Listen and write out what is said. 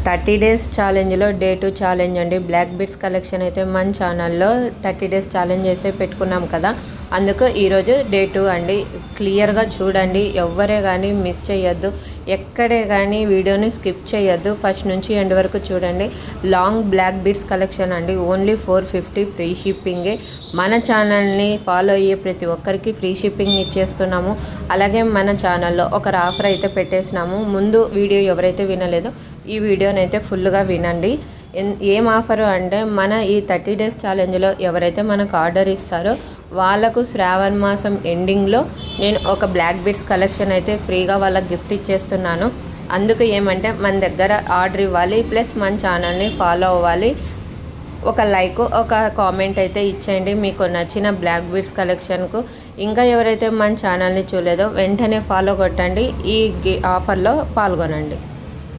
30 days ఛాలెంజ్లో day 2 challenge అండి. Black bits collection అయితే మన ఛానల్లో 30 డేస్ ఛాలెంజ్ చేసే పెట్టుకున్నాం కదా, అందుకు ఈరోజు డే 2 అండి. క్లియర్గా చూడండి, ఎవ్వరే కానీ మిస్ చేయొద్దు, ఎక్కడే కానీ వీడియోని స్కిప్ చేయొద్దు, ఫస్ట్ నుంచి ఎండ్ వరకు చూడండి. లాంగ్ బ్లాక్ బిట్స్ కలెక్షన్ అండి, ఓన్లీ 450 ఫ్రీ షిప్పింగే. మన ఛానల్ని ఫాలో అయ్యే ప్రతి ఒక్కరికి ఫ్రీ షిప్పింగ్ ఇచ్చేస్తున్నాము. అలాగే మన ఛానల్లో ఒక ఆఫర్ అయితే పెట్టేసినాము. ముందు వీడియో ఎవరైతే వినలేదో ఈ వీడియోనైతే ఫుల్గా వినండి. ఏం ఆఫరు అంటే, మన ఈ 30 డేస్ ఛాలెంజ్లో ఎవరైతే మనకు ఆర్డర్ ఇస్తారో వాళ్ళకు శ్రావణ మాసం ఎండింగ్లో నేను ఒక బ్లాక్ బిట్స్ కలెక్షన్ అయితే ఫ్రీగా వాళ్ళకి గిఫ్ట్ ఇచ్చేస్తున్నాను. అందుకు ఏమంటే, మన దగ్గర ఆర్డర్ ఇవ్వాలి, ప్లస్ మన ఛానల్ని ఫాలో అవ్వాలి. ఒక లైక్, ఒక కామెంట్ అయితే ఇచ్చేయండి మీకు నచ్చిన బ్లాక్ బిట్స్ కలెక్షన్కు. ఇంకా ఎవరైతే మన ఛానల్ని చూడలేదో వెంటనే ఫాలో కొట్టండి, ఈ ఆఫర్లో పాల్గొనండి.